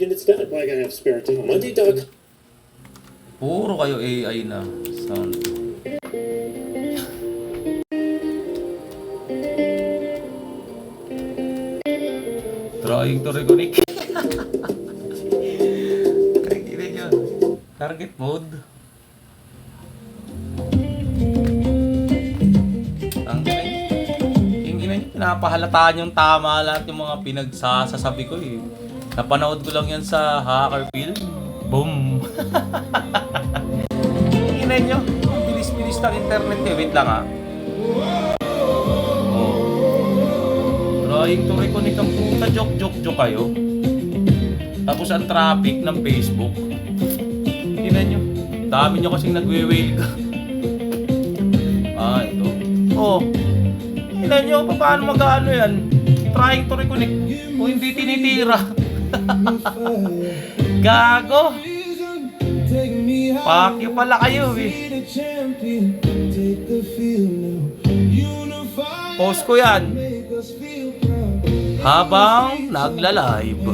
and it's done. Why I gotta have spare time? Monday, Doug. Puro kayo AI na sound. Trying to reconnect. Kailangan yun. Target mode. Ang ina nyo, pinapahalataan yung tama lahat yung mga pinagsasasabi ko eh. Napanood ko lang yan sa Hacker Film. Boom! Ina nyo, bilis-bilis ng internet eh. Wait lang ah. Trying to reconnect ang puta, joke kayo. Tapos ang traffic ng Facebook. Tingnan nyo. Dami nyo kasing nagwe-whale ka. Ito. Tingnan nyo, paano mag-ano yan? Trying to reconnect. O hindi tinitira. Gago. Pakyo pala kayo eh. Post ko yan habang nagla-live.